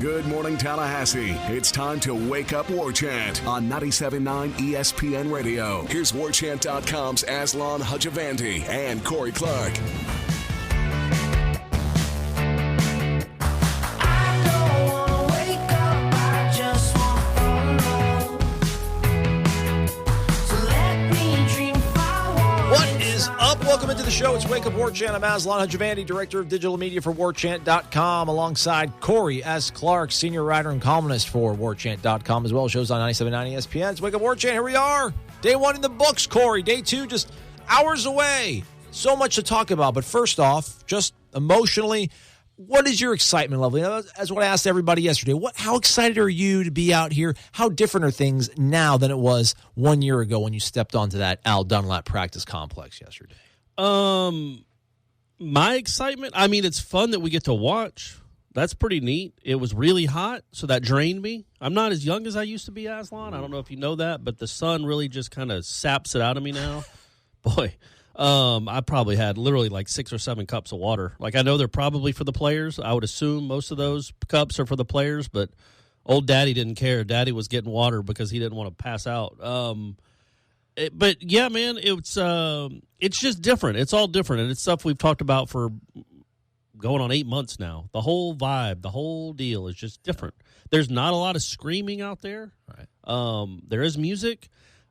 Good morning, Tallahassee. It's time to wake up War Chant on 97.9 ESPN Radio. Here's WarChant.com's Aslan Hajavandi and Corey Clark. Welcome into the show. It's Wake Up War Chant. I'm Aslan Hajavandi, Director of Digital Media for WarChant.com, alongside Corey S. Clark, Senior Writer and Columnist for WarChant.com, as well as shows on 97.9 ESPN. It's Wake Up War Chant. Here we are. Day one in the books, Corey. Day two just hours away. So much to talk about. But first off, just emotionally, what is your excitement level? That's what I asked everybody yesterday. How excited are you to be out here? How different are things now than it was 1 year ago when you stepped onto that Al Dunlap practice complex yesterday? My excitement, I mean, it's fun that we get to watch. That's pretty neat. It was really hot, so that drained me. I'm not as young as I used to be, Aslan. I don't know if you know that, but the sun really just kind of saps it out of me now. Boy, I probably had literally like 6 or 7 cups of water. Like, I know they're probably for the players. I would assume most of those cups are for the players, but old Daddy didn't care. Daddy was getting water because he didn't want to pass out. But yeah, man, it's just different. It's all different, and it's stuff we've talked about for going on 8 months now. The whole vibe, the whole deal is just different. There's not a lot of screaming out there. Right. There is music.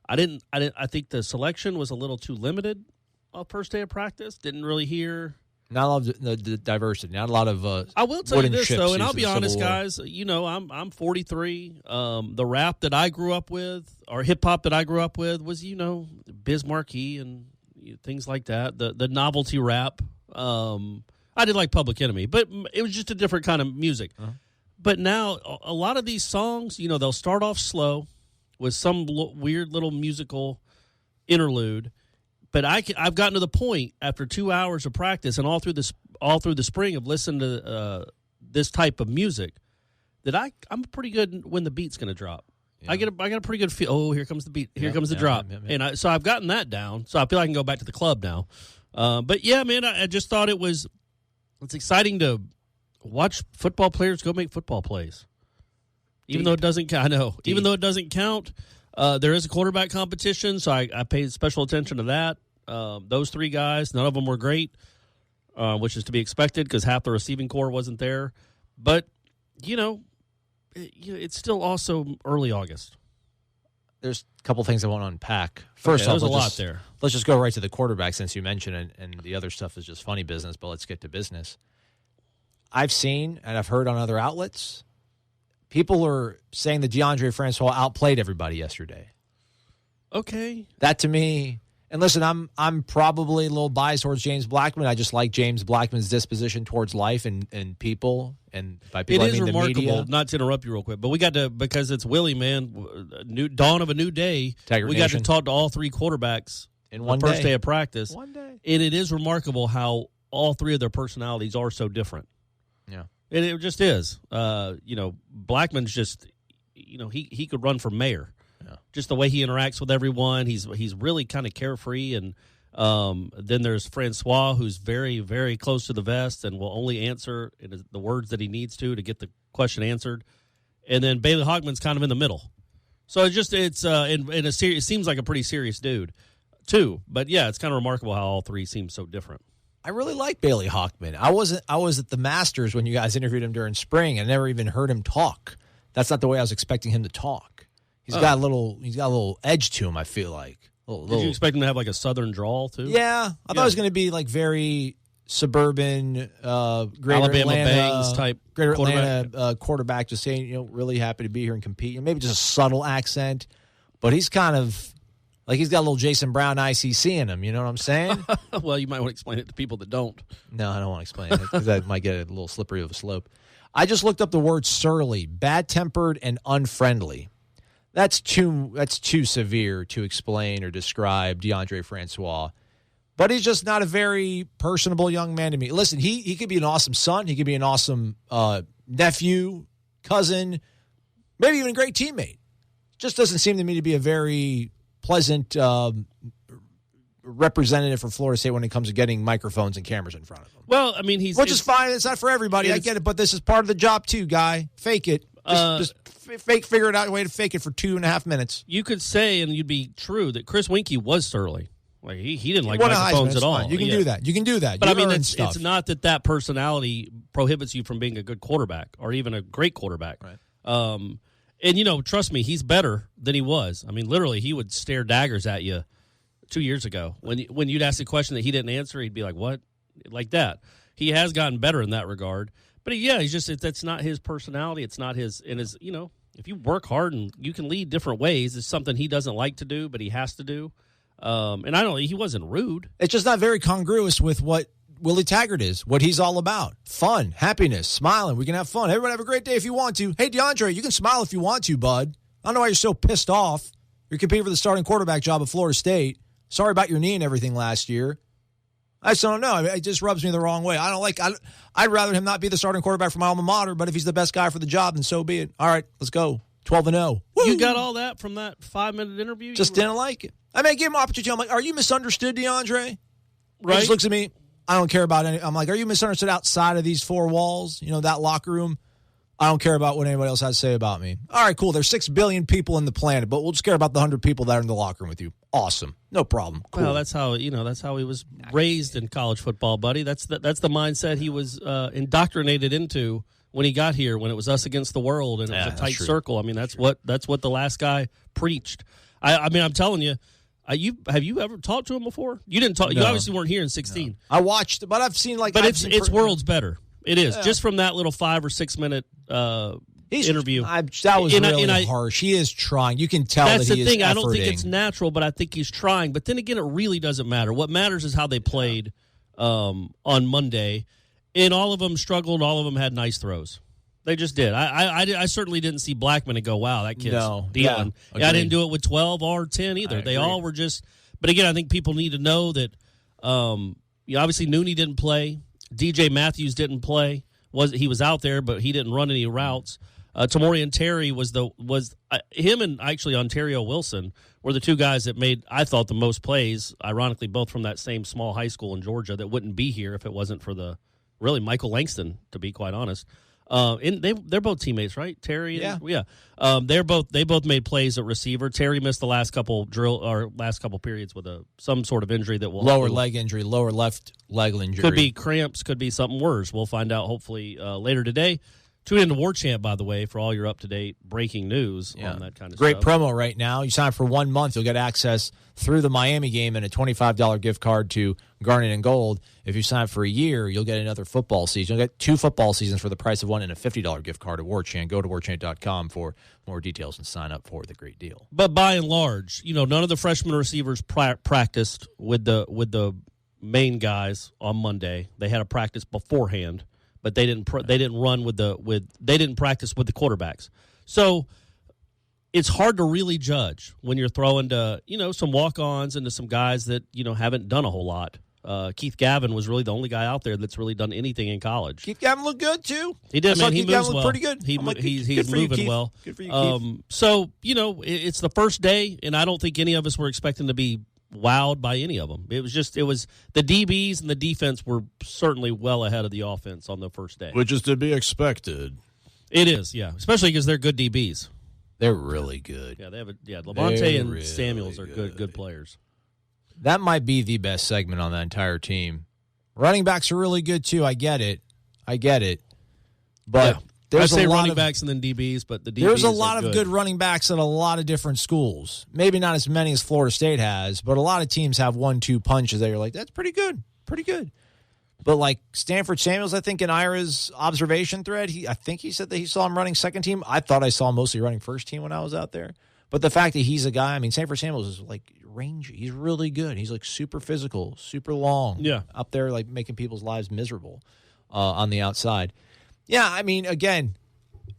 I think the selection was a little too limited on first day of practice. Didn't really hear. Not a lot of the diversity. Not a lot of. I will tell you this though, and I'll be honest, guys. You know, I'm 43. The rap that I grew up with, or hip hop that I grew up with, was Biz Markie and things like that. The novelty rap. I did like Public Enemy, but it was just a different kind of music. Uh-huh. But now a lot of these songs, they'll start off slow with some weird little musical interlude. But I've gotten to the point after 2 hours of practice and all through the spring of listening to this type of music that I'm pretty good when the beat's going to drop. Yeah. I got a pretty good feel. Oh, here comes the beat. Here comes the drop. Yeah. And so I've gotten that down. So I feel I can go back to the club now. But yeah, man, I just thought it's exciting to watch football players go make football plays. Even though it doesn't count. I know. Even though it doesn't count. There is a quarterback competition, so I paid special attention to that. Those 3 guys, none of them were great, which is to be expected because half the receiving corps wasn't there. But, it's still also early August. There's a couple things I want to unpack. First off, there's a lot there. Let's just go right to the quarterback since you mentioned it, and the other stuff is just funny business, but let's get to business. I've seen and I've heard on other outlets, people are saying that DeAndre Francois outplayed everybody yesterday. Okay. That to me, and listen, I'm probably a little biased towards James Blackman. I just like James Blackman's disposition towards life and people, and by people I mean the media. It is remarkable, not to interrupt you real quick, but we got to, because it's Willie, man, dawn of a new day, we got to talk to all 3 quarterbacks in one first day of practice. One day. And it is remarkable how all 3 of their personalities are so different. Yeah. And it just is. Blackman's just, he could run for mayor. Yeah. Just the way he interacts with everyone. He's really kind of carefree. And then there's Francois, who's very, very close to the vest and will only answer the words that he needs to get the question answered. And then Bailey Hogman's kind of in the middle. So it seems like a pretty serious dude, too. But, yeah, it's kind of remarkable how all 3 seem so different. I really like Bailey Hogman. I was at the Masters when you guys interviewed him during spring. I never even heard him talk. That's not the way I was expecting him to talk. He's got a little edge to him, I feel like. Did you expect him to have like a southern drawl too? Yeah. I thought it was going to be like very suburban greater Alabama Atlanta, Bangs type greater quarterback. Atlanta quarterback, just saying, really happy to be here and compete. Maybe just a subtle accent, but he's kind of like he's got a little Jason Brown ICC in him. You know what I'm saying? Well, you might want to explain it to people that don't. No, I don't want to explain it because that might get a little slippery of a slope. I just looked up the word surly, bad-tempered, and unfriendly. That's too severe to explain or describe DeAndre Francois. But he's just not a very personable young man to me. Listen, he could be an awesome son. He could be an awesome nephew, cousin, maybe even a great teammate. Just doesn't seem to me to be a very pleasant representative for Florida State when it comes to getting microphones and cameras in front of him. Well, I mean, which is fine. It's not for everybody. I get it, but this is part of the job too, guy. Fake it. Just figure out a way to fake it for 2.5 minutes. You could say, and you'd be true, that Chris Winkie was surly. Like he didn't like microphones at all. Fine. You can do that. You can do that. But I mean, it's not that personality prohibits you from being a good quarterback or even a great quarterback. Right. And trust me, he's better than he was. I mean, literally, he would stare daggers at you 2 years ago when you'd ask a question that he didn't answer. He'd be like, "What?" Like that. He has gotten better in that regard. But that's not his personality. It's not his. And if you work hard and you can lead different ways, it's something he doesn't like to do, but he has to do. And I don't know, he wasn't rude. It's just not very congruous with what Willie Taggart is, what he's all about. Fun, happiness, smiling. We can have fun. Everyone have a great day if you want to. Hey, DeAndre, you can smile if you want to, bud. I don't know why you're so pissed off. You're competing for the starting quarterback job at Florida State. Sorry about your knee and everything last year. I just don't know. It just rubs me the wrong way. I'd rather him not be the starting quarterback for my alma mater, but if he's the best guy for the job, then so be it. All right, let's go. 12-0. Woo! You got all that from that 5-minute interview? Just didn't like it. I mean, I gave him an opportunity. I'm like, are you misunderstood, DeAndre? Right. He just looks at me. I don't care about any. I'm like, are you misunderstood outside of these four walls? That locker room? I don't care about what anybody else has to say about me. All right, cool. There's 6 billion people in the planet, but we'll just care about the 100 people that are in the locker room with you. Awesome. No problem. Cool. Well, that's how he was raised in college football, buddy. That's the mindset he was indoctrinated into when he got here, when it was us against the world and it was a tight circle. I mean, that's what the last guy preached. I mean, I'm telling you, have you ever talked to him before? You didn't talk. No. You obviously weren't here in 16. No. I watched, but I've seen But it's worlds better. It is just from that little 5 or 6 minute interview. That was really harsh. He is trying. You can tell that's that he the thing. is I don't think it's natural, but I think he's trying. But then again, it really doesn't matter. What matters is how they played on Monday, and all of them struggled. All of them had nice throws. They just did. I certainly didn't see Blackman and go, wow, that kid's dealing. Yeah, I didn't do it with 12 or 10 either. They all were just. But again, I think people need to know that. Obviously, Nooney didn't play. DJ Matthews didn't play. He was out there, but he didn't run any routes. Tamorrion Terry was him and actually Ontario Wilson were the two guys that made, I thought, the most plays. Ironically, both from that same small high school in Georgia that wouldn't be here if it wasn't for really Michael Langston, to be quite honest. And they're both teammates, right? Terry, they both made plays at receiver. Terry missed the last couple periods with some sort of injury that will lower left leg injury. Could be cramps, could be something worse. We'll find out hopefully later today. Tune in to War Chant, by the way, for all your up-to-date breaking news on that kind of Great stuff. promo right now. You sign for 1 month, you'll get access through the Miami game and a $25 gift card to Garnet and Gold. If you sign for a year, you'll get another football season. You'll get 2 football seasons for the price of one and a $50 gift card at War Chant. Go to warchant.com for more details and sign up for the great deal. But by and large, none of the freshman receivers practiced with the main guys on Monday. They had a practice beforehand. But they didn't practice with the quarterbacks. So it's hard to really judge when you're throwing to some walk-ons and to some guys that haven't done a whole lot. Keith Gavin was really the only guy out there that's really done anything in college. Keith Gavin looked good too. He did, man. He moves well. Pretty good. He's moving well. Good for you, Keith. So it's the first day, and I don't think any of us were expecting to be wowed by any of them. It was the DBs and the defense were certainly well ahead of the offense on the first day, which is to be expected. It is, yeah, especially because they're good DBs. They're really good. Yeah, Levante and really Samuels are good players. That might be the best segment on that entire team. Running backs are really good too. I get it, but. I'd say running backs and then DBs, but the DBs there's a lot of good running backs at a lot of different schools. Maybe not as many as Florida State has, but a lot of teams have 1-2 punches that you're like, that's pretty good. But like Stanford Samuels, I think in Ira's observation thread, I think he said that he saw him running second team. I thought I saw him mostly running first team when I was out there. But the fact that he's a guy, I mean, Stanford Samuels is like rangy. He's really good. He's like super physical, super long. Yeah. Up there like making people's lives miserable on the outside. Yeah, I mean, again,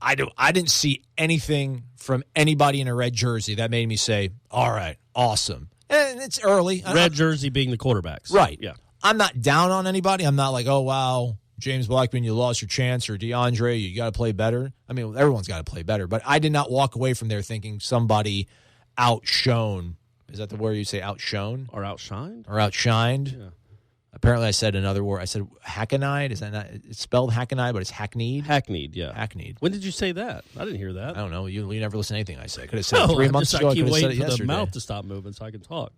I didn't see anything from anybody in a red jersey that made me say, all right, awesome. And it's early. Red jersey being the quarterbacks. Right. Yeah. I'm not down on anybody. I'm not like, oh, wow, James Blackman, you lost your chance, or DeAndre, you got to play better. I mean, everyone's got to play better. But I did not walk away from there thinking somebody outshone Is that the word you say outshone? Or outshined? Or outshined? Yeah. Apparently, I said another word. I said hackneyed. Is that not? It's spelled hackneyed, but it's hackneyed. Hackneyed, yeah. Hackneyed. When did you say that? I didn't hear that. I don't know. You never listen to anything I say. I could have said it 3 months ago. I keep could have said waiting it for yesterday. the mouth to stop moving so I can talk.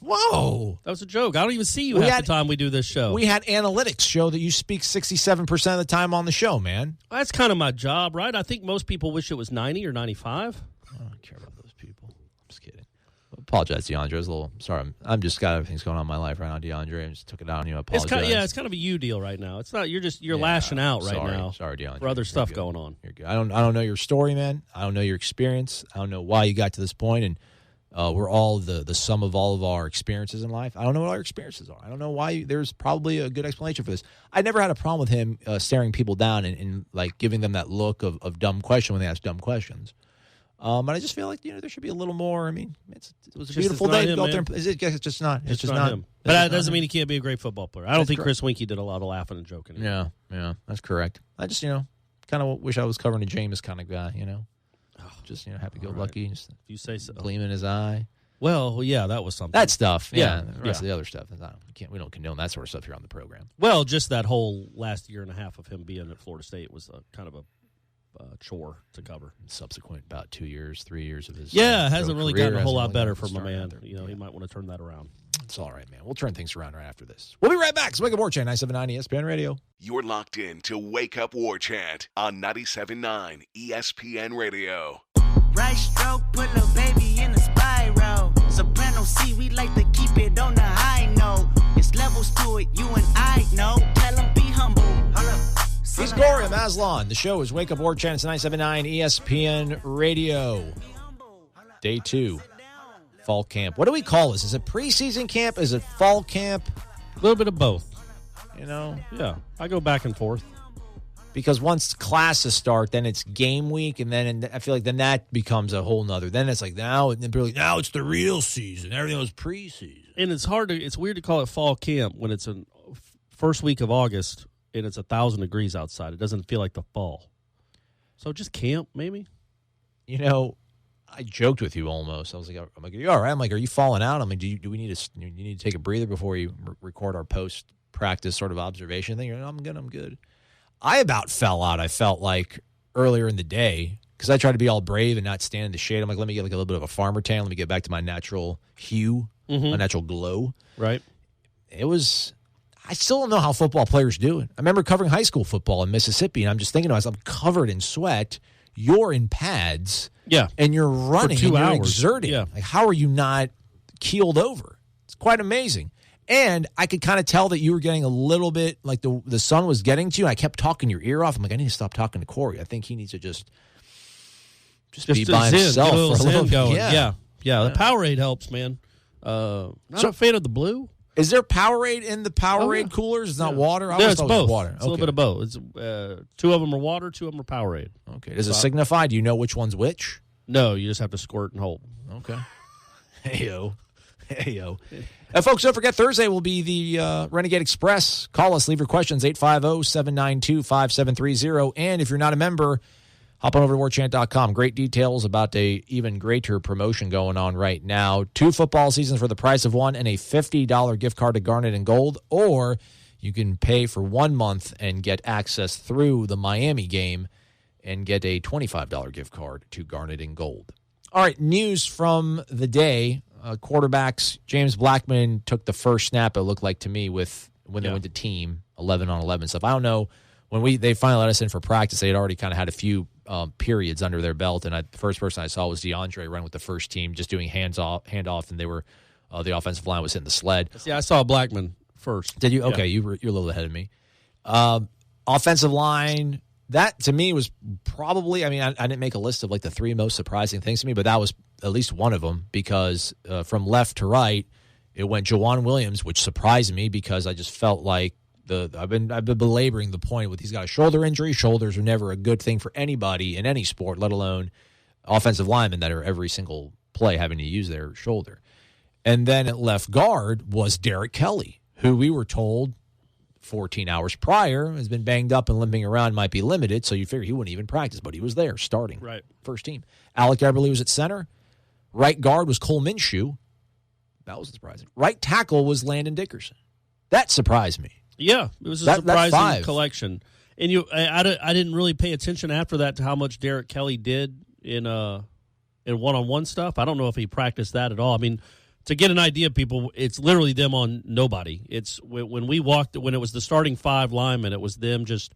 Whoa. That was a joke. I don't even see you half the time we do this show. We had analytics show that you speak 67% of the time on the show, man. That's kind of my job, right? I think most people wish it was 90 or 95. I don't care about those people. I'm just kidding. I apologize, DeAndre. I was a little sorry. I'm just got everything's going on in my life right now, DeAndre. I just took it out on you. I apologize. It's kind of a you deal right now. It's not. You're lashing out right now. Sorry, DeAndre. For other stuff going on. You're good. I don't know your story, man. I don't know your experience. I don't know why you got to this point, and we're all the sum of all of our experiences in life. I don't know what our experiences are. I don't know why. There's probably a good explanation for this. I never had a problem with him staring people down and like giving them that look of dumb question when they ask dumb questions. But I just feel like there should be a little more. I mean, it was a beautiful day to go out there. It's just not. It's just not him. But that doesn't mean he can't be a great football player. I don't think Chris Winkie did a lot of laughing and joking. Yeah, that's correct. I just kind of wish I was covering a Jameis kind of guy. Just happy-go-lucky. Right. Just you say so. Gleam in his eye. Well, yeah, that was something. That stuff, yeah. The rest of the other stuff, we don't condone that sort of stuff here on the program. Well, just that whole last year and a half of him being at Florida State was kind of a chore to cover. Subsequent about 2 years, 3 years of his it hasn't really gotten a whole lot better for my man. He might want to turn that around. It's all right, man. We'll turn things around right after this. We'll be right back. It's Wake Up War Chant, 97.9 ESPN Radio. You're locked in to Wake Up War Chant on 97.9 ESPN Radio. Right stroke, put a baby in a spiral. Soprano C, we like to keep it on the high note. It's levels to it, you and I know. Tell them be humble. Hold up. He's Corey. I'm Aslan. The show is Wake Up War Chant. It's 97.9 ESPN Radio. Day 2. Fall camp. What do we call this? Is it preseason camp? Is it fall camp? A little bit of both. Yeah. I go back and forth. Because once classes start, then it's game week, and then I feel like then that becomes a whole nother. Then it's like now it's the real season. Everything was preseason. And it's weird to call it fall camp when it's in first week of August and it's 1,000 degrees outside. It doesn't feel like the fall. So just camp, maybe? I joked with you almost. I was like, are you all right? I'm like, are you falling out? I'm like, do we need to take a breather before you record our post-practice sort of observation thing? You're like, I'm good. I about fell out, I felt like, earlier in the day because I tried to be all brave and not stand in the shade. I'm like, let me get like a little bit of a farmer tan. Let me get back to my natural hue, my natural glow. Right. I still don't know how football players do it. I remember covering high school football in Mississippi, and I'm just thinking to myself, I'm covered in sweat. You're in pads. Yeah. And you're running. For 2 and hours. You're exerting. Yeah. Like, how are you not keeled over? It's quite amazing. And I could kind of tell that you were getting a little bit, like the sun was getting to you. I kept talking your ear off. I'm like, I need to stop talking to Corey. I think he needs to just be by himself for a little bit. Going. Yeah. The Powerade helps, man. Not a fan of the blue. Is there Powerade in the Powerade coolers? It's not water? Yeah, it's both. Water. It's a little bit of both. It's 2 of them are water, 2 of them are Powerade. Okay. Does it signify? Do you know which one's which? No, you just have to squirt and hold. Okay. Hey-yo. Folks, don't forget, Thursday will be the Renegade Express. Call us, leave your questions, 850-792-5730. And if you're not a member, hop on over to warchant.com. Great details about a even greater promotion going on right now. 2 football seasons for the price of 1 and a $50 gift card to Garnet and Gold. Or you can pay for 1 month and get access through the Miami game and get a $25 gift card to Garnet and Gold. All right, news from the day. Quarterbacks, James Blackman took the first snap, it looked like to me, when they went to team 11-on-11 stuff. I don't know. When they finally let us in for practice, they had already kind of had a few periods under their belt, and the first person I saw was DeAndre running with the first team, just doing handoff, and they were the offensive line was hitting the sled. See, I saw Blackman first. Did you? Okay, you're a little ahead of me. Offensive line, that to me was probably, I didn't make a list of like the 3 most surprising things to me, but that was at least one of them because from left to right, it went Jawan Williams, which surprised me because I just felt like I've been belaboring the point with he's got a shoulder injury. Shoulders are never a good thing for anybody in any sport, let alone offensive linemen that are every single play having to use their shoulder. And then at left guard was Derek Kelly, who we were told 14 hours prior has been banged up and limping around, might be limited, so you figure he wouldn't even practice, but he was there starting. Right. First team. Alec Eberle was at center. Right guard was Cole Minshew, That was surprising. Right tackle was Landon Dickerson. That surprised me. Yeah, it was a surprising collection. And I didn't really pay attention after that to how much Derek Kelly did in one-on-one stuff. I don't know if he practiced that at all. I mean, to get an idea, people, it's literally them on nobody. It's when we walked, when it was the starting 5 linemen, it was them it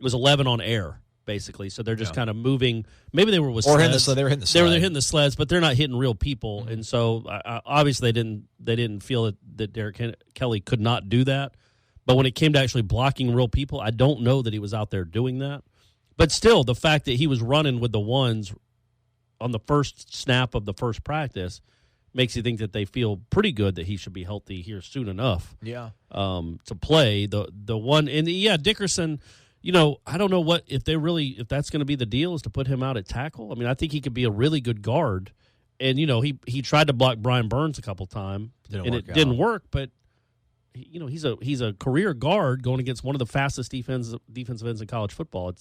was 11 on air, basically. So they're just kind of moving. Maybe they were with sleds. They were hitting the sleds. They were hitting the sleds, but they're not hitting real people. Mm-hmm. And so obviously they didn't feel that Derek Kelly could not do that. But when it came to actually blocking real people, I don't know that he was out there doing that. But still, the fact that he was running with the ones on the first snap of the first practice makes you think that they feel pretty good that he should be healthy here soon enough. Yeah. To play the one, and Dickerson. I don't know if that's going to be the deal, is to put him out at tackle. I mean, I think he could be a really good guard, and he tried to block Brian Burns a couple times, and it didn't work. But he's a career guard going against one of the fastest defensive ends in college football.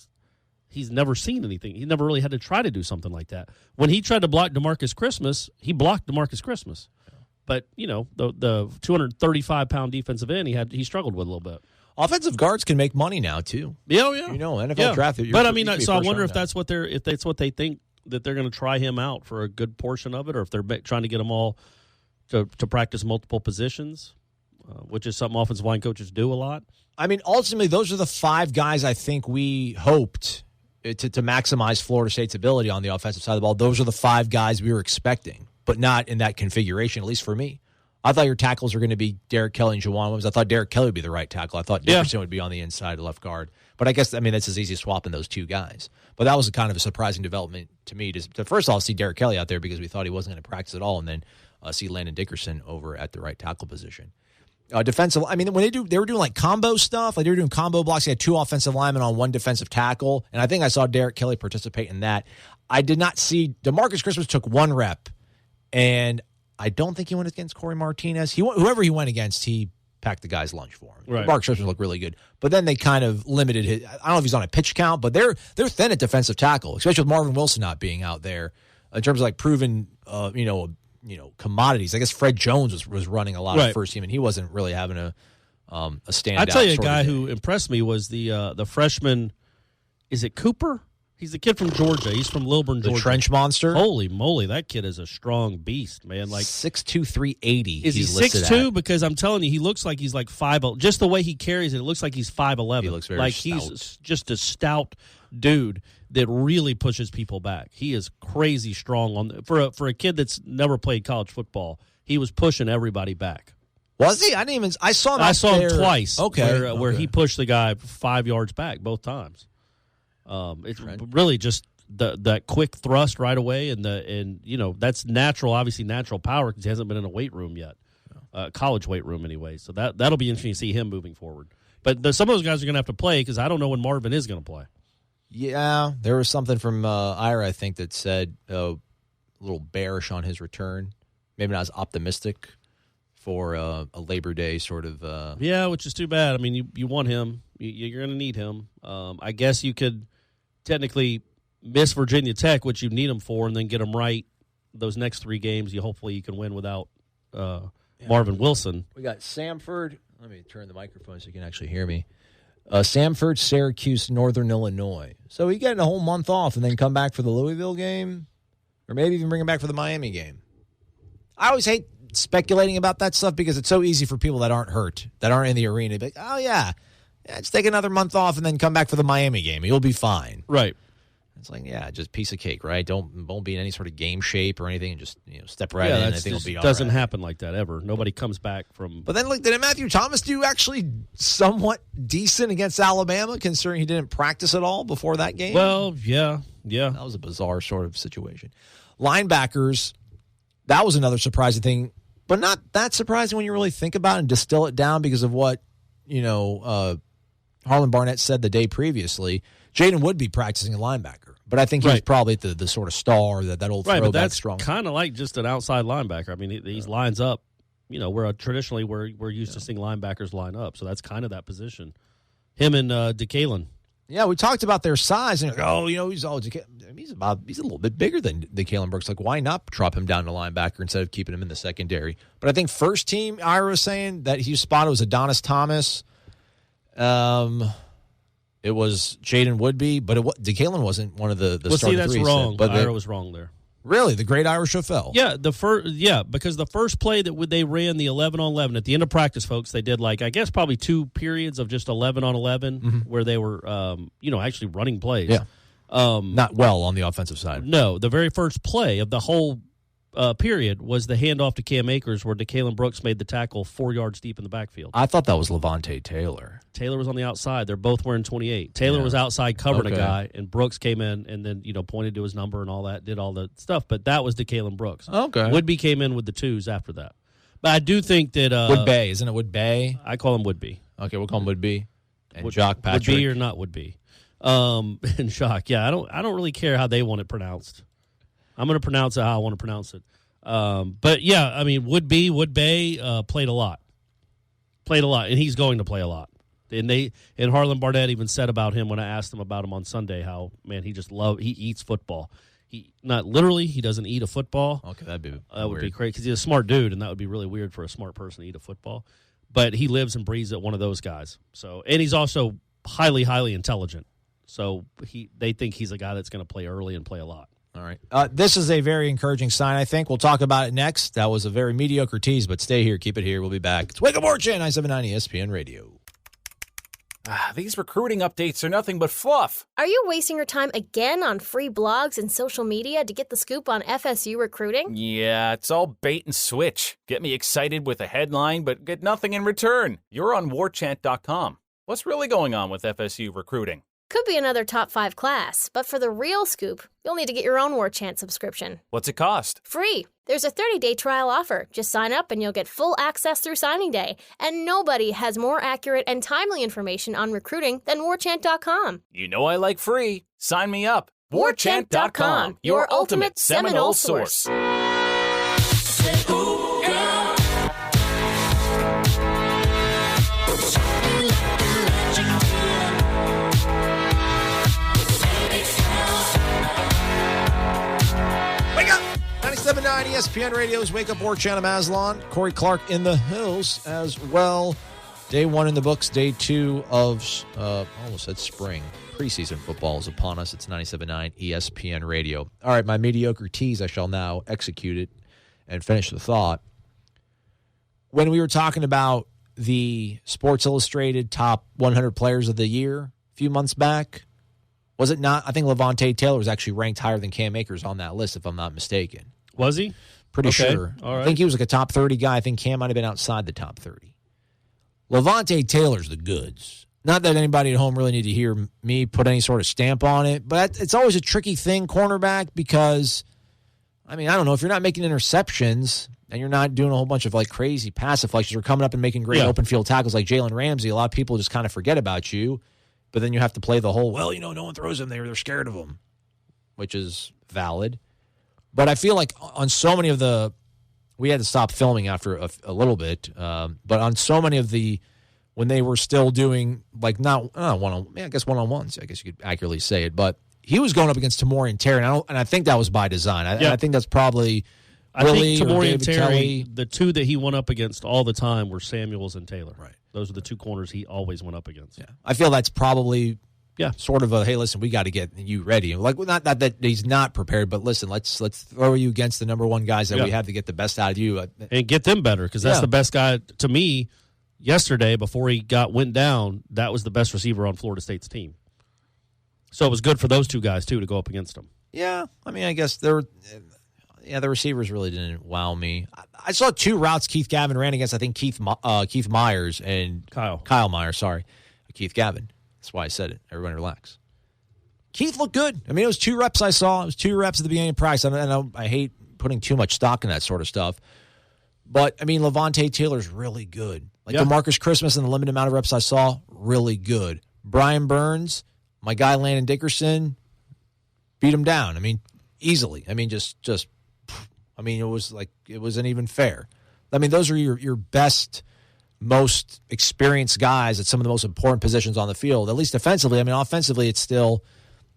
He's never seen anything. He never really had to try to do something like that. When he tried to block DeMarcus Christmas, he blocked DeMarcus Christmas. Yeah. But the 235-pound defensive end he struggled with a little bit. Offensive guards can make money now too. Yeah. NFL draft. But I mean, so I wonder if that's what they think, that they're going to try him out for a good portion of it, or if they're trying to get them all to practice multiple positions. Which is something offensive line coaches do a lot. I mean, ultimately, those are the 5 guys I think we hoped to maximize Florida State's ability on the offensive side of the ball. Those are the 5 guys we were expecting, but not in that configuration, at least for me. I thought your tackles were going to be Derek Kelly and Juwan Williams. I thought Derek Kelly would be the right tackle. I thought Dickerson would be on the inside left guard. But I guess, that's as easy as swapping those 2 guys. But that was kind of a surprising development to me to first off see Derek Kelly out there, because we thought he wasn't going to practice at all, and then see Landon Dickerson over at the right tackle position. Defensive, I mean, when they were doing like combo stuff, like they were doing combo blocks. They had 2 offensive linemen on 1 defensive tackle, and I think I saw Derek Kelly participate in that. I did not see DeMarcus Christmas took 1 rep, and I don't think he went against Corey Martinez. Whoever he went against, he packed the guy's lunch for him. Right. DeMarcus Christmas looked really good, but then they kind of limited his. I don't know if he's on a pitch count, but they're thin at defensive tackle, especially with Marvin Wilson not being out there in terms of like proven, commodities. I guess Fred Jones was running a lot of first team, and he wasn't really having a standout. I tell you, a guy who impressed me was the freshman. Is it Cooper? He's the kid from Georgia. He's from Lilburn, Georgia. The trench monster. Holy moly, that kid is a strong beast, man. Like 6'2", 380. Is he 6'2"? Because I'm telling you, he looks like he's like 5'. Just the way he carries it, it looks like he's 5'11". He looks very like stout. He's just a stout dude that really pushes people back. He is crazy strong for a kid that's never played college football. He was pushing everybody back. Was he? I saw him. I saw him twice. Okay, where he pushed the guy 5 yards back both times. It's really just that quick thrust right away, and that's natural. Obviously, natural power because he hasn't been in a weight room yet, college weight room anyway. So that'll be interesting to see him moving forward. But some of those guys are going to have to play because I don't know when Marvin is going to play. Yeah, there was something from Ira, I think, that said a little bearish on his return. Maybe not as optimistic for a Labor Day sort of. Yeah, which is too bad. I mean, you want him. You're going to need him. I guess you could technically miss Virginia Tech, which you need him for, and then get him right those next 3 games. Hopefully you can win without Marvin Wilson. We got Samford. Let me turn the microphone so you can actually hear me. Samford, Syracuse, Northern Illinois. So he getting a whole month off and then come back for the Louisville game, or maybe even bring him back for the Miami game. I always hate speculating about that stuff because it's so easy for people that aren't hurt, that aren't in the arena. Be like, oh, yeah, just take another month off and then come back for the Miami game. You'll be fine. Right. It's like, yeah, just piece of cake, right? Won't be in any sort of game shape or anything. Just step right in. I think it'll be all right. Doesn't happen like that ever. Nobody comes back from. But then, did Matthew Thomas do actually somewhat decent against Alabama, considering he didn't practice at all before that game? Well, yeah. That was a bizarre sort of situation. Linebackers, that was another surprising thing, but not that surprising when you really think about it and distill it down because of what Harlan Barnett said the day previously. Jaden would be practicing a linebacker, but I think he's probably the sort of star, that old throwback but that's strong. Kind of like just an outside linebacker. I mean, he lines up. Traditionally we're used to seeing linebackers line up, so that's kind of that position. Him and DeCalen. Yeah, we talked about their size, and he's a little bit bigger than Kalen Brooks. Like, why not drop him down to linebacker instead of keeping him in the secondary? But I think first team, Ira was saying that he spotted was Adonis Thomas. It was Jaden Woodby, but DeKalen wasn't one of the starting that's three. Wrong. But Ira was wrong there. Really, the great Irish O'Fell. Yeah, because the first play that they ran the 11-on-11 at the end of practice, folks, they did probably 2 periods of just 11-on-11 where they were actually running plays. Yeah. Not well on the offensive side. No, the very first play of the whole period was the handoff to Cam Akers where DeKalen Brooks made the tackle 4 yards deep in the backfield. I thought that was Levante Taylor. Taylor was on the outside. They're both wearing 28. Taylor was outside covering a guy, and Brooks came in and then pointed to his number and all that, did all the stuff. But that was DeKalen Brooks. Okay. Woodby came in with the 2s after that. But I do think that Woodbay, isn't it Woodbay? I call him Woodby. Okay, we'll call him Woodby. And Jock Patrick. Woodby or not Woodby. And Jock. Yeah, I don't really care how they want it pronounced. I'm going to pronounce it how I want to pronounce it. But yeah, I mean, Woodbay played a lot, and he's going to play a lot. And Harlan Barnett even said about him when I asked him about him on Sunday, how he eats football. He doesn't eat a football. Okay, that'd be would be crazy because he's a smart dude, and that would be really weird for a smart person to eat a football. But he lives and breathes at one of those guys. So, and he's also highly, highly intelligent. So they think he's a guy that's going to play early and play a lot. All right. This is a very encouraging sign, I think. We'll talk about it next. That was a very mediocre tease, but stay here. Keep it here. We'll be back. It's Wake Up War Chant, 979 ESPN Radio. These recruiting updates are nothing but fluff. Are you wasting your time again on free blogs and social media to get the scoop on FSU recruiting? Yeah, it's all bait and switch. Get me excited with a headline, but get nothing in return. You're on warchant.com. What's really going on with FSU recruiting? Could be another top 5 class, but for the real scoop, you'll need to get your own War Chant subscription. What's it cost? Free. There's a 30-day trial offer. Just sign up and you'll get full access through signing day. And nobody has more accurate and timely information on recruiting than warchant.com. You know I like free. Sign me up. Warchant.com, your ultimate Seminole source. Wake up! 97.9 ESPN Radio's Wake Up War Chant. Aslan. Corey Clark in the hills as well. Day 1 in the books. Day 2 of, almost said spring. Preseason football is upon us. It's 97.9 ESPN Radio. All right, my mediocre tease, I shall now execute it and finish the thought. When we were talking about the Sports Illustrated top 100 players of the year a few months back, was it not? I think Levante Taylor was actually ranked higher than Cam Akers on that list, if I'm not mistaken. Was he? Pretty sure. All right. I think he was like a top 30 guy. I think Cam might have been outside the top 30. Levante Taylor's the goods. Not that anybody at home really need to hear me put any sort of stamp on it, but it's always a tricky thing, cornerback, because, I mean, I don't know, if you're not making interceptions and you're not doing a whole bunch of like crazy pass deflections or coming up and making great open field tackles like Jalen Ramsey, a lot of people just kind of forget about you, but then you have to play the whole, well, no one throws him there, they're scared of him, which is valid. But I feel like on so many of we had to stop filming after a little bit, but on so many of when they were still doing, like, not one-on-ones, I guess you could accurately say it, but he was going up against Tamorrion Terry, and I think that was by design. I think that's probably I think Tamorrion Terry, Terry, the two that he went up against all the time were Samuels and Taylor. Right. Those are the two corners he always went up against. Yeah. I feel that's probably sort of a, hey, listen, we got to get you ready. Like, not that he's not prepared, but listen, let's throw you against the number one guys that we have to get the best out of you. And get them better, because that's the best guy. To me, yesterday, before he went down, that was the best receiver on Florida State's team. So it was good for those two guys, too, to go up against him. Yeah, I mean, I guess the receivers really didn't wow me. I saw 2 routes Keith Gavin ran against, I think, Keith Myers and Kyle Myers, sorry. Keith Gavin. That's why I said it. Everybody relax. Keith looked good. I mean, it was 2 reps I saw. It was 2 reps at the beginning of practice. I hate putting too much stock in that sort of stuff. But, I mean, Levante Taylor's really good. Like DeMarcus Christmas and the limited amount of reps I saw, really good. Brian Burns, my guy Landon Dickerson, beat him down. I mean, easily. I mean, it wasn't even fair. I mean, those are your best most experienced guys at some of the most important positions on the field, at least defensively. I mean, offensively, it's still,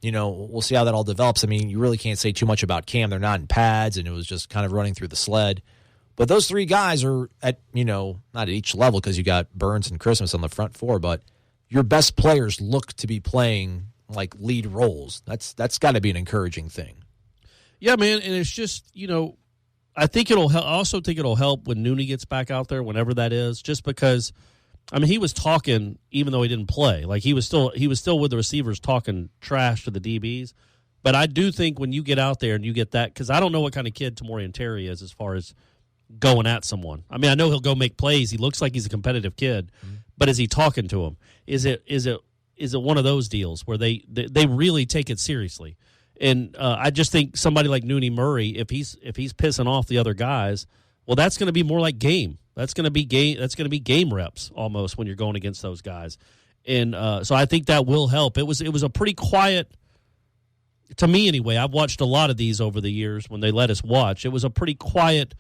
we'll see how that all develops. I mean, you really can't say too much about Cam. They're not in pads, and it was just kind of running through the sled. But those three guys are at, not at each level because you got Burns and Christmas on the front four, but your best players look to be playing like lead roles. That's got to be an encouraging thing. Yeah, man, and it's just, I think it'll help. I also think it'll help when Nooney gets back out there, whenever that is, just because, I mean, he was talking even though he didn't play. Like, he was still with the receivers talking trash to the DBs. But I do think when you get out there and you get that, because I don't know what kind of kid Tamorrion Terry is as far as going at someone. I mean, I know he'll go make plays. He looks like he's a competitive kid, but is he talking to him? Is it one of those deals where they really take it seriously? And I just think somebody like Nooney Murray, if he's pissing off the other guys, well, that's going to be more like game. That's going to be game reps almost when you're going against those guys. And so I think that will help. It was a pretty quiet, to me anyway. I've watched a lot of these over the years when they let us watch. It was a pretty quiet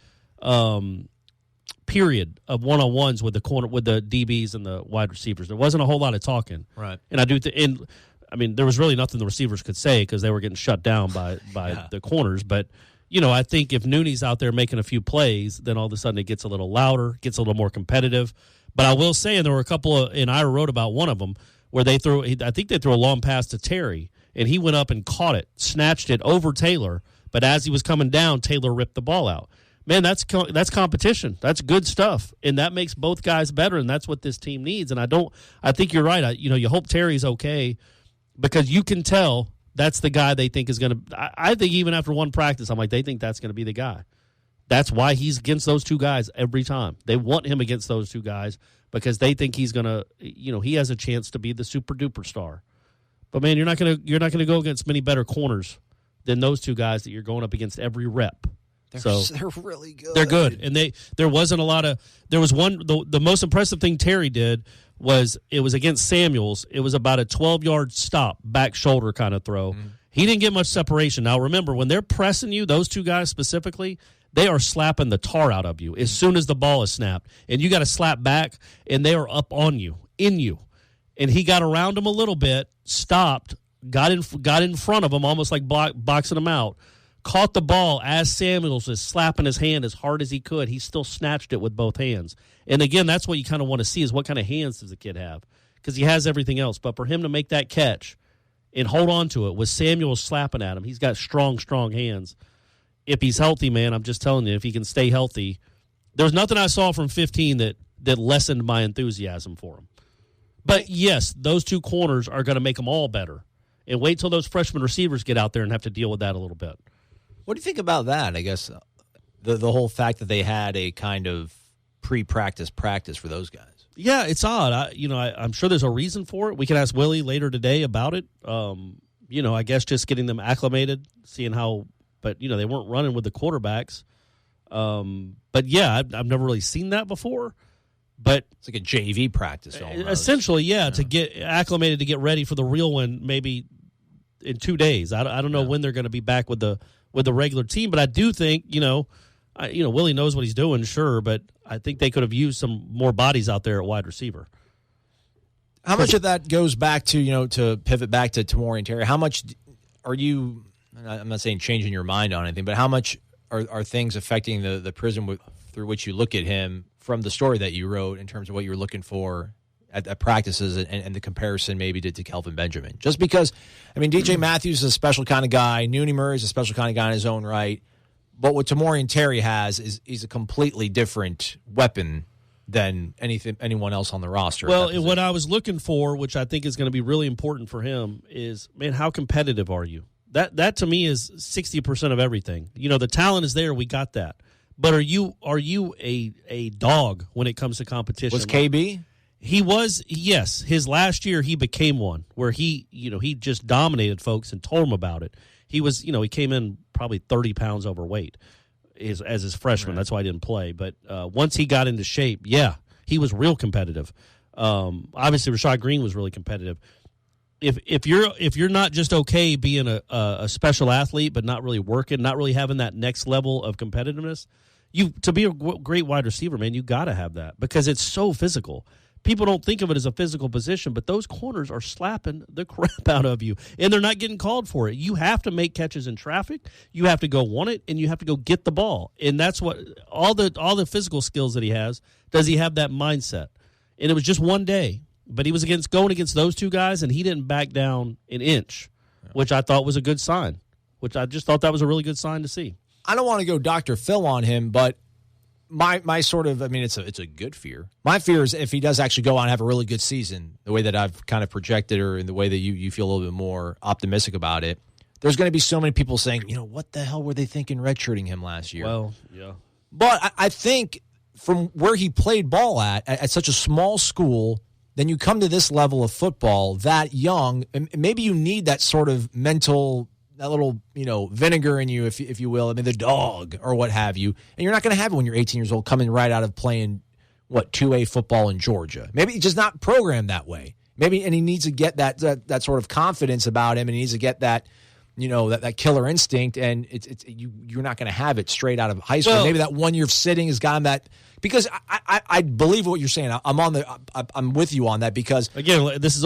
period of one-on-ones with the DBs and the wide receivers. There wasn't a whole lot of talking, right? And I mean, there was really nothing the receivers could say because they were getting shut down by the corners. But I think if Nooney's out there making a few plays, then all of a sudden it gets a little louder, gets a little more competitive. But I will say, and there were a couple and I wrote about one of them where I think they threw a long pass to Terry, and he went up and caught it, snatched it over Taylor. But as he was coming down, Taylor ripped the ball out. Man, that's competition. That's good stuff, and that makes both guys better, and that's what this team needs. And I think you're right. You hope Terry's okay because you can tell that's the guy they think is going to. I think even after one practice, I'm like, they think that's going to be the guy. That's why he's against those two guys every time. They want him against those two guys because they think he's going to. He has a chance to be the super duper star. But man, you're not going to go against many better corners than those two guys that you're going up against every rep. They're really good. They're good, and there wasn't a lot of. There was one. The most impressive thing Terry did was it was against Samuels. It was about a 12-yard stop, back shoulder kind of throw. Mm-hmm. He didn't get much separation. Now remember, when they're pressing you, those two guys specifically, they are slapping the tar out of you as soon as the ball is snapped, and you got to slap back, and they are up on you, in you, and he got around him a little bit, stopped, got in front of him, almost like boxing him out. Caught the ball as Samuels was slapping his hand as hard as he could. He still snatched it with both hands. And, again, that's what you kind of want to see is what kind of hands does the kid have because he has everything else. But for him to make that catch and hold on to it with Samuels slapping at him, he's got strong, strong hands. If he's healthy, man, I'm just telling you, if he can stay healthy. There was nothing I saw from 15 that lessened my enthusiasm for him. But, yes, those two corners are going to make them all better. And wait till those freshman receivers get out there and have to deal with that a little bit. What do you think about that? I guess the whole fact that they had a kind of pre-practice practice for those guys. Yeah, it's odd. I'm sure there's a reason for it. We can ask Willie later today about it. I guess just getting them acclimated, seeing how. But they weren't running with the quarterbacks. But yeah, I've never really seen that before. But it's like a JV practice, almost. Essentially, yeah, to get acclimated to get ready for the real one, maybe in 2 days. I don't know when they're going to be back with the regular team, but I do think, Willie knows what he's doing, sure, but I think they could have used some more bodies out there at wide receiver. How much of that goes back to, to pivot back to Tamorrion Terry? How much are you, I'm not saying changing your mind on anything, but how much are things affecting the prism through which you look at him from the story that you wrote in terms of what you're looking for at practices and the comparison maybe to Kelvin Benjamin? Just because, DJ Matthews is a special kind of guy. Nooney Murray is a special kind of guy in his own right. But what Tamorrion Terry has is he's a completely different weapon than anyone else on the roster. Well, what I was looking for, which I think is going to be really important for him, is, man, how competitive are you? That to me is 60% of everything. The talent is there. We got that. But are you a dog when it comes to competition? Was KB? He was, yes. His last year, he became one where he just dominated folks and told them about it. He was, he came in probably 30 pounds overweight as his freshman. Right. That's why he didn't play. But once he got into shape, yeah, he was real competitive. Obviously, Rashad Green was really competitive. If you're not just okay being a special athlete, but not really working, not really having that next level of competitiveness, To be a great wide receiver, man, you got to have that because it's so physical. People don't think of it as a physical position, but those corners are slapping the crap out of you, and they're not getting called for it. You have to make catches in traffic. You have to go want it, and you have to go get the ball. And that's what all the physical skills that he has. Does he have that mindset? And it was just one day, but he was going against those two guys, and he didn't back down an inch, which I thought was a good sign. Which I just thought that was a really good sign to see. I don't want to go Dr. Phil on him, but my sort of, I mean, it's a good fear. My fear is if he does actually go on and have a really good season, the way that I've kind of projected or in the way that you feel a little bit more optimistic about it, there's going to be so many people saying, what the hell were they thinking redshirting him last year? Well, yeah. But I think from where he played ball at such a small school, then you come to this level of football that young, and maybe you need that sort of mental, that little, vinegar in you, if you will. I mean, the dog or what have you. And you're not going to have it when you're 18 years old coming right out of playing, 2A football in Georgia. Maybe he's just not programmed that way. Maybe, and he needs to get that sort of confidence about him, and he needs to get that, that killer instinct, and you're not going to have it straight out of high school. Maybe that 1 year of sitting has gotten that, because I believe what you're saying. I'm with you on that, because again, this is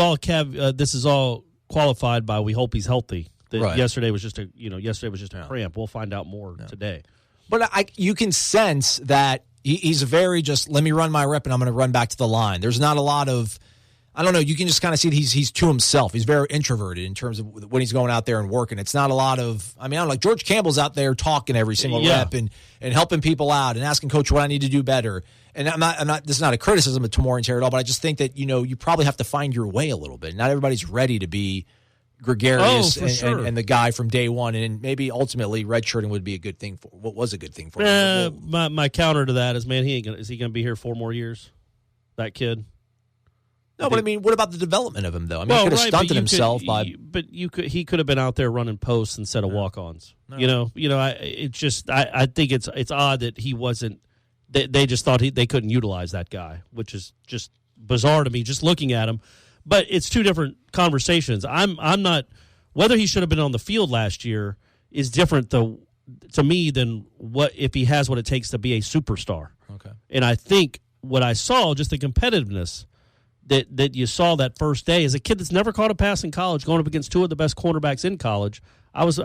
all qualified by we hope he's healthy. Right. Yesterday was just a cramp. We'll find out more today. But you can sense that he's very just, let me run my rep and I'm going to run back to the line. There's not a lot of, I don't know, you can just kind of see that he's to himself. He's very introverted in terms of when he's going out there and working. It's not a lot of, I don't know, like George Campbell's out there talking every single rep and helping people out and asking coach what I need to do better. And I'm not, this is not a criticism of Tamorrion Terry at all, but I just think that, you probably have to find your way a little bit. Not everybody's ready to be gregarious and the guy from day one, and maybe ultimately redshirting would be a good thing for what was a good thing for him. My counter to that is, man, is he going to be here 4 more years? That kid. No, but I mean, what about the development of him though? I mean, he could have stunted himself he could have been out there running posts instead of walk-ons. No. I think it's odd that he wasn't. They just thought they couldn't utilize that guy, which is just bizarre to me just looking at him. But it's two different conversations. I'm not, whether he should have been on the field last year is different to me than what if he has what it takes to be a superstar. Okay. And I think what I saw, just the competitiveness that you saw that first day, as a kid that's never caught a pass in college, going up against 2 of the best cornerbacks in college, I was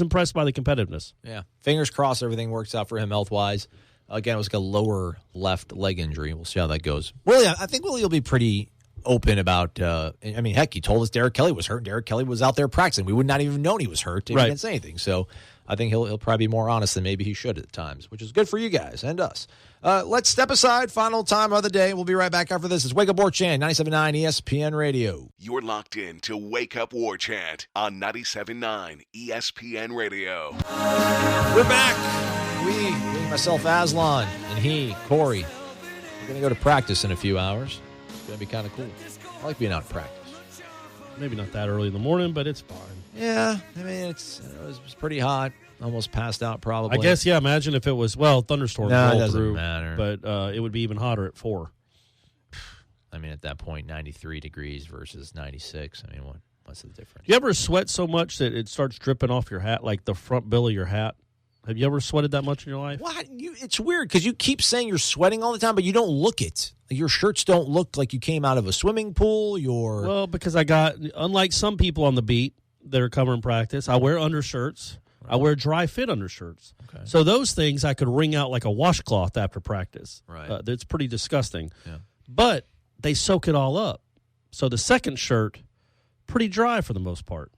impressed by the competitiveness. Yeah. Fingers crossed everything works out for him health-wise. Again, it was like a lower left leg injury. We'll see how that goes. Willie, I think Willie will be pretty open about, heck, he told us Derek Kelly was hurt. Derek Kelly was out there practicing. We would not even have known he was hurt if he didn't say anything. So I think he'll probably be more honest than maybe he should at times, which is good for you guys and us. Let's step aside. Final time of the day. We'll be right back after this. It's Wake Up War Chant, 97.9 ESPN Radio. You're locked in to Wake Up War Chant on 97.9 ESPN Radio. We're back. Me, myself, Aslan, and he, Corey. We're going to go to practice in a few hours. It's going to be kind of cool. I like being out of practice. Maybe not that early in the morning, but it's fine. Yeah, I mean, it was pretty hot. Almost passed out, probably. I guess, yeah, imagine if it was, thunderstorms roll through. Matter. But it would be even hotter at 4. I mean, at that point, 93 degrees versus 96. I mean, what's the difference? You ever sweat so much that it starts dripping off your hat, like the front bill of your hat? Have you ever sweated that much in your life? What? It's weird because you keep saying you're sweating all the time, but you don't look it. Your shirts don't look like you came out of a swimming pool. Well, because unlike some people on the beat that are covering practice, I wear undershirts. Right. I wear dry fit undershirts. Okay. So those things I could wring out like a washcloth after practice. Right. It's pretty disgusting. Yeah. But they soak it all up. So the second shirt, pretty dry for the most part.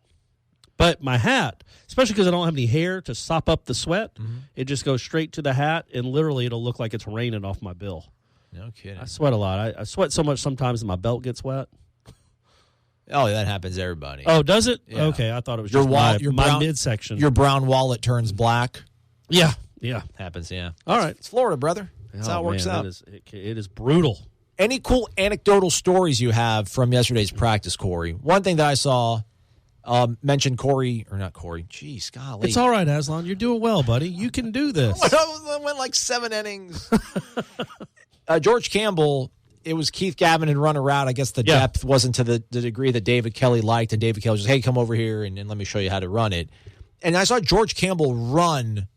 But my hat, especially because I don't have any hair to sop up the sweat, it just goes straight to the hat, and literally it'll look like it's raining off my bill. No kidding. I sweat a lot. I sweat so much sometimes that my belt gets wet. Oh, that happens to everybody. Oh, does it? Yeah. Okay, I thought it was just my midsection. Your brown wallet turns black. Yeah. Happens, yeah. All right. It's Florida, brother. That's how it works out. It is brutal. Any cool anecdotal stories you have from yesterday's practice, Corey? One thing that I saw mentioned Corey. Jeez, golly. It's all right, Aslan. You're doing well, buddy. You can do this. I went like 7 innings. George Campbell, it was Keith Gavin and run a route. I guess the depth wasn't to the degree that David Kelly liked, and David Kelly was just, hey, come over here and let me show you how to run it. And I saw George Campbell run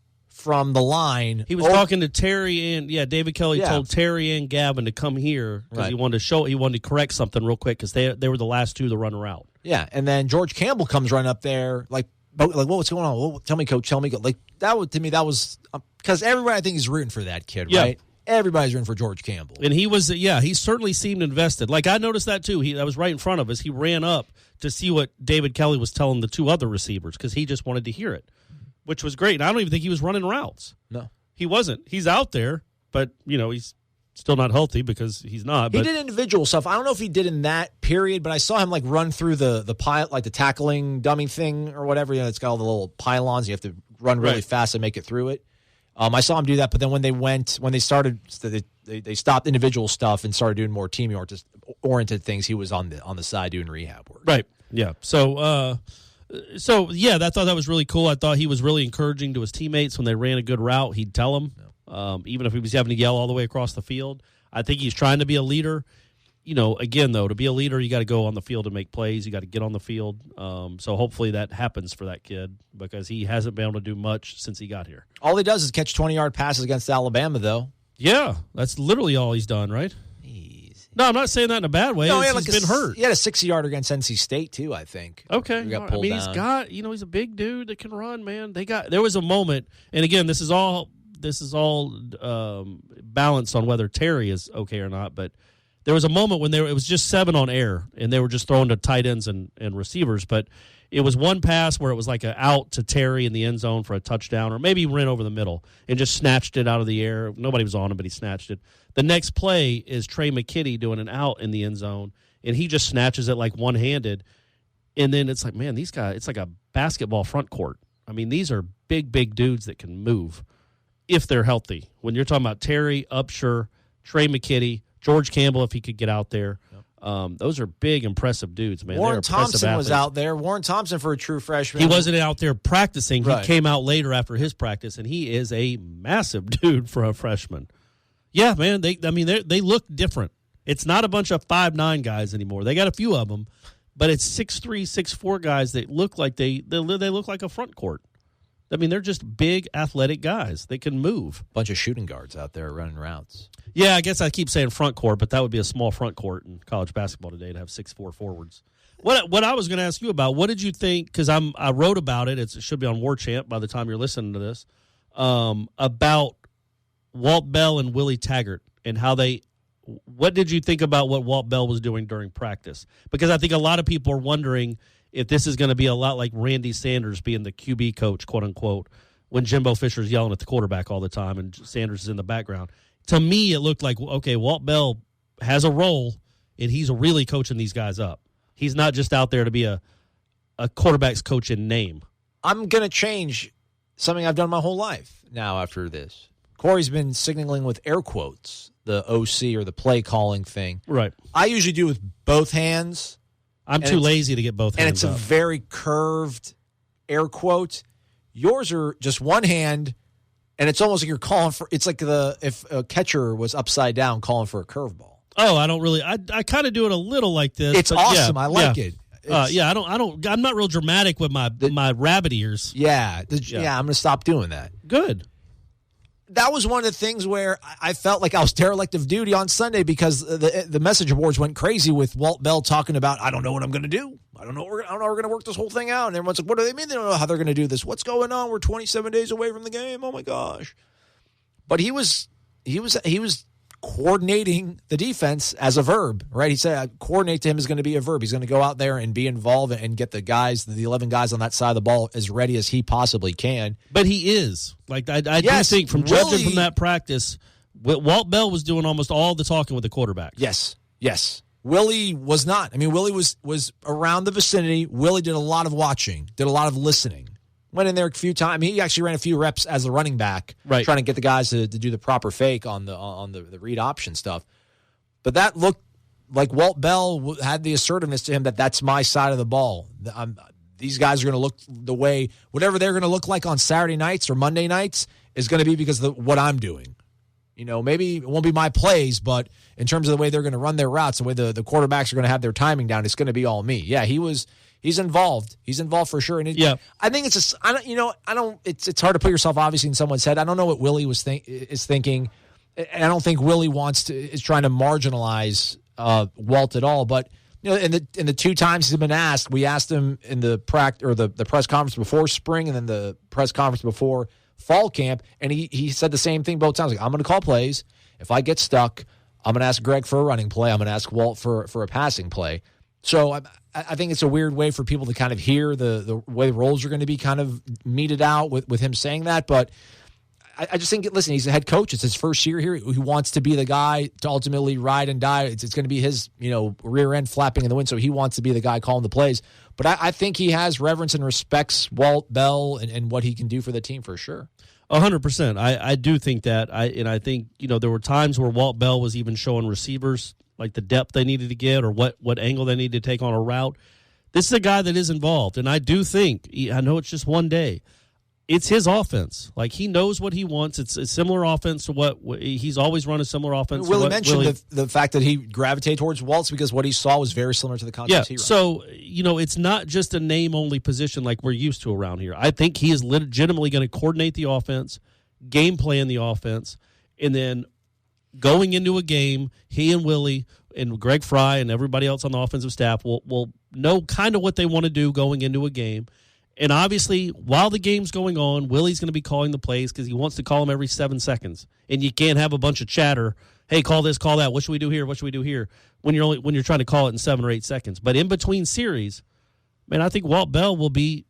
from the line. He was talking to Terry and David Kelly told Terry and Gavin to come here because he wanted to correct something real quick because they were the last two to run a route. Yeah, and then George Campbell comes running up there like what's going on? Tell me, coach. Tell me. Like that was because everybody I think is rooting for that kid, right? Everybody's rooting for George Campbell, and he was he certainly seemed invested. Like I noticed that too. That was right in front of us. He ran up to see what David Kelly was telling the two other receivers because he just wanted to hear it, which was great. And I don't even think he was running routes. No, he wasn't. He's out there, but he's still not healthy because he's not. He did individual stuff. I don't know if he did in that period, but I saw him like run through the pile, like the tackling dummy thing or whatever. It's got all the little pylons. You have to run really fast and make it through it. I saw him do that, but then when they started, they stopped individual stuff and started doing more team oriented things. He was on the side doing rehab work. Right. Yeah. So I thought that was really cool. I thought he was really encouraging to his teammates when they ran a good route. He'd tell them, even if he was having to yell all the way across the field. I think he's trying to be a leader. Again, though, to be a leader, you got to go on the field and make plays. You got to get on the field. So hopefully that happens for that kid because he hasn't been able to do much since he got here. All he does is catch 20-yard passes against Alabama, though. Yeah, that's literally all he's done, right? No, I'm not saying that in a bad way. No, he's been hurt. He had a 60-yarder against NC State, too, I think. Okay. Down. He's a big dude that can run, man. There was a moment, and again, this is all balanced on whether Terry is okay or not, but there was a moment when it was just 7 on air, and they were just throwing to tight ends and receivers. But it was one pass where it was like an out to Terry in the end zone for a touchdown, or maybe he ran over the middle and just snatched it out of the air. Nobody was on him, but he snatched it. The next play is Trey McKitty doing an out in the end zone, and he just snatches it like one-handed. And then it's like, man, these guys, it's like a basketball front court. I mean, these are big, big dudes that can move if they're healthy. When you're talking about Terry, Upshur, Trey McKitty, George Campbell, if he could get out there. Those are big, impressive dudes, man. Warren Thompson was out there. Warren Thompson for a true freshman. He wasn't out there practicing. Right. He came out later after his practice, and he is a massive dude for a freshman. Yeah, man. They look different. It's not a bunch of 5'9" guys anymore. They got a few of them, but it's 6'3", 6'4" guys that look like they look like a front court. I mean, they're just big, athletic guys. They can move. Bunch of shooting guards out there running routes. Yeah, I guess I keep saying front court, but that would be a small front court in college basketball today to have 6'4" forwards. What I was going to ask you about, what did you think, because I wrote about it, it should be on War Chant by the time you're listening to this, about Walt Bell and Willie Taggart and how what did you think about what Walt Bell was doing during practice? Because I think a lot of people are wondering if this is going to be a lot like Randy Sanders being the QB coach, quote unquote, when Jimbo Fisher's yelling at the quarterback all the time and Sanders is in the background. To me, it looked like, okay, Walt Bell has a role, and he's really coaching these guys up. He's not just out there to be a quarterback's coach in name. I'm going to change something I've done my whole life now after this. Corey's been signaling with air quotes, the OC or the play calling thing. Right. I usually do with both hands. I'm too lazy to get both hands. And it's a very curved air quote. Yours are just one hand, and it's almost like you're calling for. It's like if a catcher was upside down calling for a curveball. Oh, I don't really. I kind of do it a little like this. It's awesome. I like it. I'm not real dramatic with my rabbit ears. Yeah. I'm going to stop doing that. Good. That was one of the things where I felt like I was derelict of duty on Sunday because the message boards went crazy with Walt Bell talking about, I don't know what I'm going to do. I don't know how we're going to work this whole thing out. And everyone's like, what do they mean they don't know how they're going to do this? What's going on? We're 27 days away from the game. Oh, my gosh. But he was coordinating the defense as a verb, right? He said coordinate to him is going to be a verb. He's going to go out there and be involved and get the 11 guys on that side of the ball as ready as he possibly can. But he is. Like I do think from judging from that practice, Walt Bell was doing almost all the talking with the quarterback. Yes. Willie was not. I mean, Willie was around the vicinity. Willie did a lot of watching, did a lot of listening. Went in there a few times. I mean, he actually ran a few reps as a running back, right, trying to get the guys to do the proper fake on the read option stuff. But that looked like Walt Bell had the assertiveness to him that that's my side of the ball. These guys are going to look the way, whatever they're going to look like on Saturday nights or Monday nights is going to be because of what I'm doing. You know, maybe it won't be my plays, but in terms of the way they're going to run their routes, the way the quarterbacks are going to have their timing down, it's going to be all me. Yeah, he was he's involved. He's involved for sure. And I think it's just it's hard to put yourself obviously in someone's head. I don't know what Willie is thinking, and I don't think Willie is trying to marginalize Walt at all. But in the 2 times he's been asked, we asked him in the the press conference before spring, and then the press conference before fall camp, and he said the same thing both times. Like, I'm going to call plays. If I get stuck, I'm going to ask Greg for a running play. I'm going to ask Walt for a passing play. So I think it's a weird way for people to kind of hear the way the roles are going to be kind of meted out with him saying that. But I just think, listen, he's a head coach. It's his first year here. He wants to be the guy to ultimately ride and die. It's going to be his rear end flapping in the wind, so he wants to be the guy calling the plays. But I think he has reverence and respects Walt Bell and what he can do for the team for sure. 100%. I do think that. I think, there were times where Walt Bell was even showing receivers like the depth they needed to get or what angle they needed to take on a route. This is a guy that is involved, and I do think, I know it's just one day, it's his offense. Like, he knows what he wants. It's a similar offense to what he's always run a similar offense. Willie mentioned the fact that he gravitated towards Waltz because what he saw was very similar to the concepts he ran. So, it's not just a name-only position like we're used to around here. I think he is legitimately going to coordinate the offense, game plan the offense, and then going into a game, he and Willie and Greg Fry and everybody else on the offensive staff will know kind of what they want to do going into a game. And obviously, while the game's going on, Willie's going to be calling the plays because he wants to call them every 7 seconds. And you can't have a bunch of chatter. Hey, call this, call that. What should we do here? What should we do here? When you're trying to call it in 7 or 8 seconds. But in between series, man, I think Walt Bell will be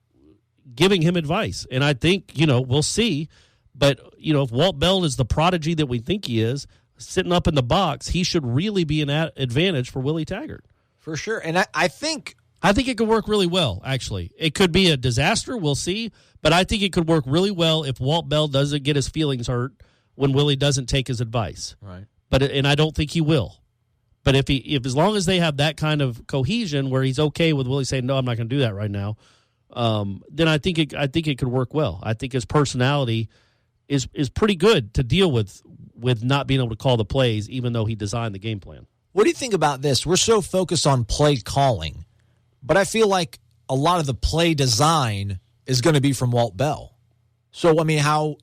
giving him advice. And I think, we'll see. But, if Walt Bell is the prodigy that we think he is, sitting up in the box, he should really be an advantage for Willie Taggart. For sure. And I think it could work really well, actually. It could be a disaster, we'll see, but I think it could work really well if Walt Bell doesn't get his feelings hurt when Willie doesn't take his advice. Right. And I don't think he will. But if as long as they have that kind of cohesion where he's okay with Willie saying, no, I'm not going to do that right now, then I think it could work well. I think his personality is pretty good to deal with not being able to call the plays, even though he designed the game plan. What do you think about this? We're so focused on play calling, but I feel like a lot of the play design is going to be from Walt Bell. So, I mean, how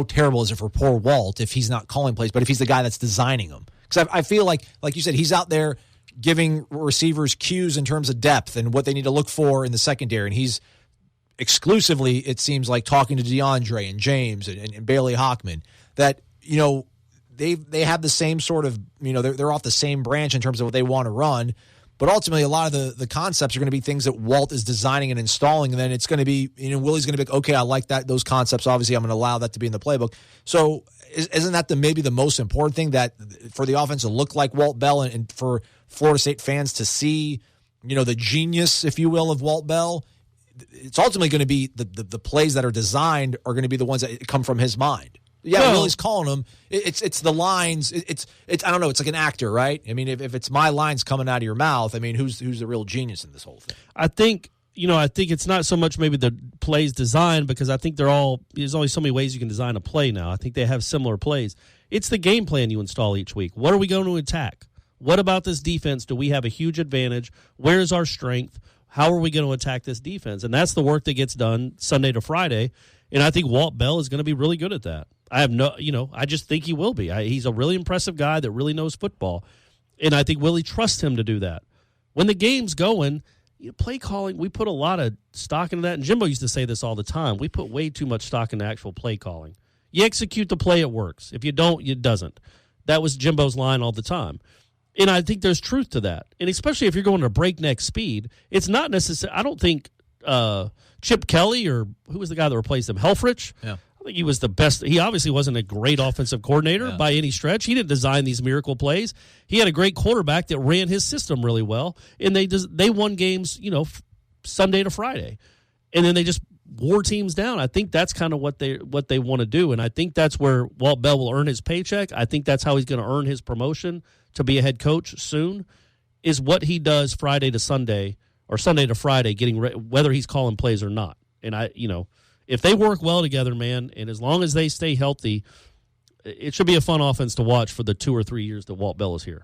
terrible is it for poor Walt if he's not calling plays, but if he's the guy that's designing them? Because I feel like you said, he's out there giving receivers cues in terms of depth and what they need to look for in the secondary, and he's exclusively, it seems like, talking to DeAndre and James and Bailey Hockman, that, they have the same sort of, they're off the same branch in terms of what they want to run. But ultimately, a lot of the concepts are going to be things that Walt is designing and installing, and then it's going to be, Willie's going to be like, okay, I like those concepts. Obviously, I'm going to allow that to be in the playbook. So isn't that maybe the most important thing, that for the offense to look like Walt Bell and for Florida State fans to see, the genius, if you will, of Walt Bell? It's ultimately going to be the plays that are designed are going to be the ones that come from his mind. Yeah, well, Willie's calling them. It's the lines. It's I don't know. It's like an actor, right? I mean, if it's my lines coming out of your mouth, I mean, who's the real genius in this whole thing? I think it's not so much maybe the plays designed, because I think there's only so many ways you can design a play now. I think they have similar plays. It's the game plan you install each week. What are we going to attack? What about this defense? Do we have a huge advantage? Where is our strength? How are we going to attack this defense? And that's the work that gets done Sunday to Friday. And I think Walt Bell is going to be really good at that. I just think he will be. He's a really impressive guy that really knows football. And I think Willie trusts him to do that. When the game's going, play calling, we put a lot of stock into that. And Jimbo used to say this all the time. We put way too much stock into actual play calling. You execute the play, it works. If you don't, it doesn't. That was Jimbo's line all the time. And I think there's truth to that. And especially if you're going to breakneck speed, it's not necessary. I don't think Chip Kelly, or who was the guy that replaced him, Helfrich? Yeah. I think he was the best. He obviously wasn't a great offensive coordinator by any stretch. He didn't design these miracle plays. He had a great quarterback that ran his system really well, and they won games, Sunday to Friday. And then they just wore teams down. I think that's kind of what they want to do, and I think that's where Walt Bell will earn his paycheck. I think that's how he's going to earn his promotion to be a head coach soon, is what he does Friday to Sunday or Sunday to Friday, whether he's calling plays or not. And if they work well together, man, and as long as they stay healthy, it should be a fun offense to watch for the 2 or 3 years that Walt Bell is here.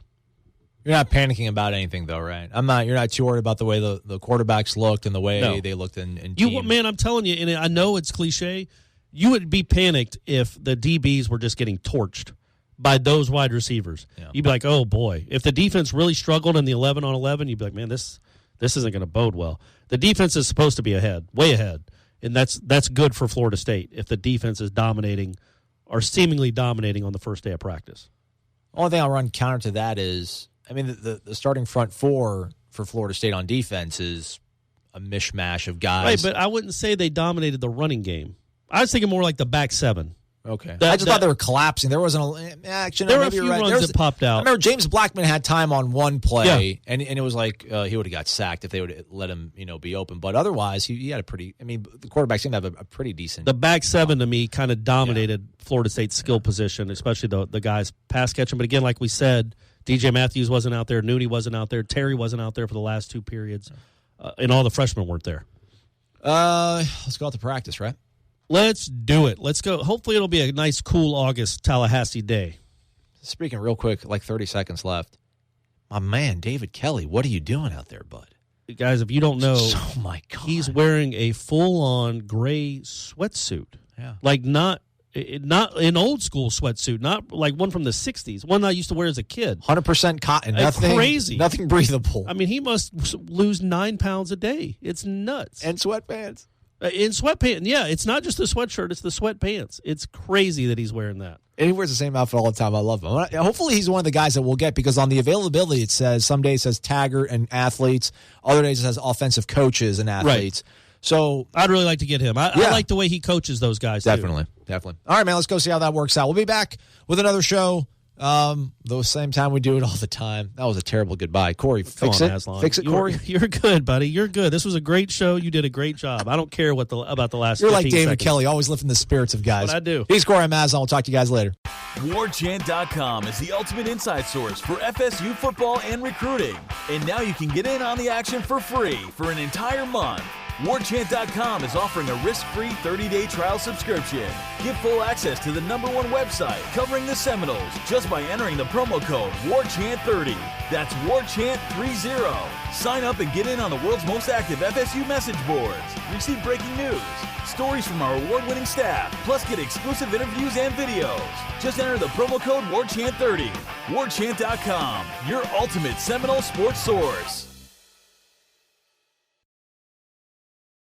You're not panicking about anything, though, right? I'm not. You're not too worried about the way the quarterbacks looked and the way they looked in team. Man, I'm telling you, and I know it's cliche, you would be panicked if the DBs were just getting torched by those wide receivers. Yeah. You'd be like, oh, boy. If the defense really struggled in the 11-on-11, you'd be like, man, this isn't going to bode well. The defense is supposed to be ahead, way ahead, and that's good for Florida State if the defense is dominating or seemingly dominating on the first day of practice. Only thing I'll run counter to that is, I mean, the starting front four for Florida State on defense is a mishmash of guys. Right, but I wouldn't say they dominated the running game. I was thinking more like the back seven. Okay. I just thought they were collapsing. There wasn't action. There were a few runs that popped out. I remember James Blackman had time on one play, and it was like he would have got sacked if they would have let him be open. But otherwise, he had a pretty – I mean, the quarterback seemed to have a pretty decent – The back seven, to me, kind of dominated Florida State's skill position, especially the guys pass catching. But again, like we said, DJ Matthews wasn't out there. Nooney wasn't out there. Terry wasn't out there for the last two periods. And all the freshmen weren't there. Let's go out to practice, right? Let's do it. Let's go. Hopefully it'll be a nice, cool August Tallahassee day. Speaking real quick, like 30 seconds left. My man, David Kelly, what are you doing out there, bud? Guys, if you don't know, oh my God, he's wearing a full-on gray sweatsuit. Yeah. Like not an old-school sweatsuit, not like one from the 60s, one I used to wear as a kid. 100% cotton. Nothing crazy. Nothing breathable. I mean, he must lose 9 pounds a day. It's nuts. And sweatpants. In sweatpants, yeah. It's not just the sweatshirt; it's the sweatpants. It's crazy that he's wearing that. And he wears the same outfit all the time. I love him. Hopefully, he's one of the guys that we'll get because on the availability, it says some days it says Taggart and athletes, other days it says offensive coaches and athletes. Right. So I'd really like to get him. I like the way he coaches those guys. Definitely. All right, man. Let's go see how that works out. We'll be back with another show. The same time we do it all the time. That was a terrible goodbye. Corey, fix it, Corey. You're good, buddy. You're good. This was a great show. You did a great job. I don't care about the last. You're like David seconds. Kelly, always lifting the spirits of guys. What I do. He's Corey Mazon. We'll talk to you guys later. WarChant.com is the ultimate inside source for FSU football and recruiting. And now you can get in on the action for free for an entire month. WarChant.com is offering a risk-free 30-day trial subscription. Get full access to the #1 website covering the Seminoles just by entering the promo code WarChant30. That's WarChant30. Sign up and get in on the world's most active FSU message boards. Receive breaking news, stories from our award-winning staff, plus get exclusive interviews and videos. Just enter the promo code WarChant30. WarChant.com, your ultimate Seminole sports source.